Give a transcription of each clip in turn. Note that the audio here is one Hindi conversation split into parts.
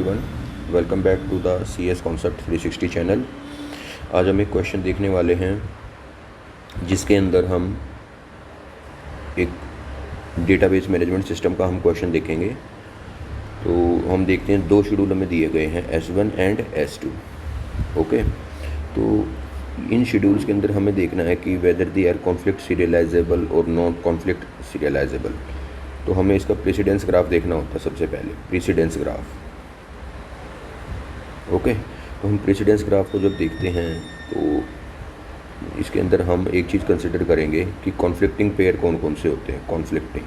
Everyone, welcome back to the CS concept 360 channel. आज हम एक क्वेश्चन देखने वाले हैं जिसके अंदर हम एक डेटाबेस मैनेजमेंट सिस्टम का हम क्वेश्चन देखेंगे। तो हम देखते हैं, दो शेड्यूल हमें दिए गए हैं S1 एंड S2। ओके, तो इन शेड्यूल्स के अंदर हमें देखना है कि whether they are conflict serializable और नॉन कॉन्फ्लिक्ट सीरियलाइजेबल। तो हमें इसका प्रेसिडेंस ग्राफ देखना होता है सबसे पहले, प्रेसिडेंस ग्राफ। ओके, तो हम प्रेसिडेंस ग्राफ को जब देखते हैं तो इसके अंदर हम एक चीज़ कंसिडर करेंगे कि कॉन्फ्लिक्टिंग पेयर कौन कौन से होते हैं। कॉन्फ्लिक्टिंग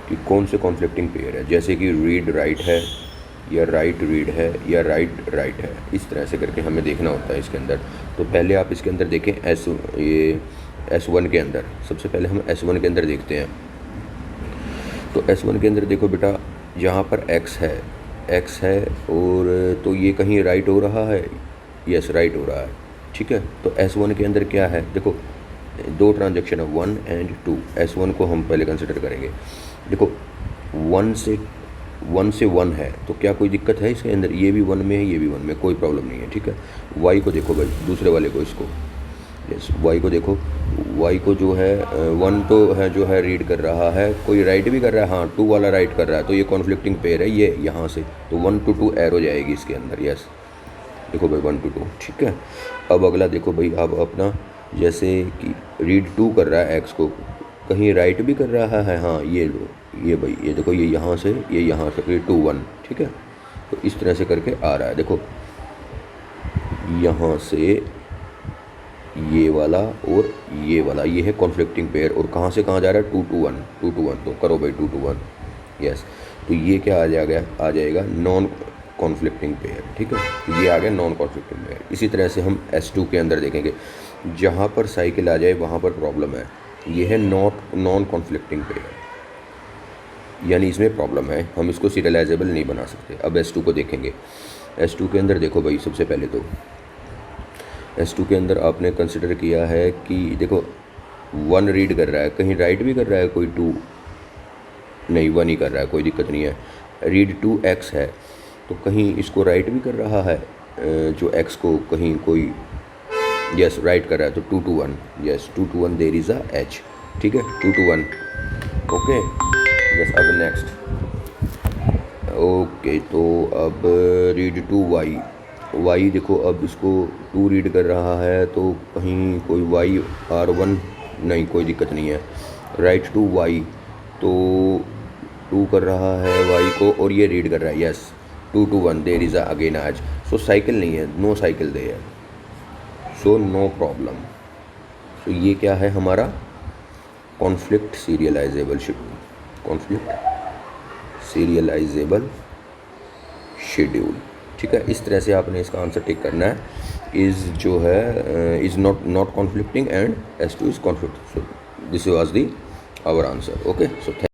कि कौन से कॉन्फ्लिक्टिंग पेयर है, जैसे कि रीड राइट है या राइट रीड है या राइट राइट है, इस तरह से करके हमें देखना होता है इसके अंदर। तो पहले आप इसके अंदर देखें S1 के अंदर, सबसे पहले हम S1 के अंदर देखते हैं। तो S1 के अंदर देखो बेटा, यहाँ पर x है और तो ये कहीं राइट हो रहा है, यस राइट हो रहा है, ठीक है। तो S1 के अंदर क्या है, देखो दो ट्रांजैक्शन है 1 एंड 2। S1 को हम पहले कंसिडर करेंगे। देखो 1 से 1 है तो क्या कोई दिक्कत है इसके अंदर, ये भी 1 में है ये भी 1 में, कोई प्रॉब्लम नहीं है, ठीक है। y को देखो भाई, दूसरे वाले को, इसको यस y को देखो, y को जो है 1 तो है जो है रीड कर रहा है, कोई राइट भी कर रहा है, हाँ 2 वाला राइट कर रहा है, तो ये कॉन्फ्लिक्टिंग पेयर है ये यहाँ से। तो 1 to 2 एरो जाएगी इसके अंदर, यस देखो भाई 1 to 2, ठीक है। अब अगला देखो भाई, अब अपना जैसे कि रीड 2 कर रहा है x को, कहीं राइट भी कर रहा है, हाँ ये लो ये भाई, ये देखो ये यहाँ से ये यहाँ से, ये 2 1, ठीक है। तो इस तरह से करके आ रहा है, देखो यहाँ से ये वाला और ये वाला, ये है कॉन्फ्लिक्टिंग पेयर। और कहाँ से कहाँ जा रहा है, 2 to 1, तो करो भाई 2 to 1, यस। तो ये क्या आ जाएगा नॉन कॉन्फ्लिक्टिंग पेयर, ठीक है। तो ये आ गया नॉन कॉन्फ्लिक्टिंग पेयर। इसी तरह से हम S2 के अंदर देखेंगे, जहाँ पर साइकिल आ जाए वहाँ पर प्रॉब्लम है, ये है नॉन कॉन्फ्लिक्टिंग पेयर, यानी इसमें प्रॉब्लम है, हम इसको सीरियलाइजेबल नहीं बना सकते। अब S2 को देखेंगे। S2 के अंदर देखो भाई, सबसे पहले तो S2 के अंदर आपने कंसिडर किया है कि देखो 1 रीड कर रहा है, कहीं राइट भी कर रहा है, कोई 2 नहीं 1 ही कर रहा है, कोई दिक्कत नहीं है। रीड 2x है तो कहीं इसको राइट भी कर रहा है, जो x को कहीं कोई यस राइट कर रहा है, तो 2 to 1, yes 2 to 1 there is a h, ठीक है 2 to 1, ओके यस। अब नेक्स्ट, ओके तो अब रीड 2y देखो, अब इसको 2 रीड कर रहा है तो कहीं कोई y R1 नहीं, कोई दिक्कत नहीं है। राइट टू y तो 2 कर रहा है y को और ये रीड कर रहा है, yes 2 to 1 there is again आज। सो साइकिल नहीं है, नो साइकिल दे है, सो नो प्रॉब्लम। सो ये क्या है हमारा conflict serialisable schedule, conflict serialisable schedule, ठीक है। इस तरह से आपने इसका आंसर टिक करना है। इज़ जो है is not conflicting and S2 is conflict. So this was the our answer, okay. So thank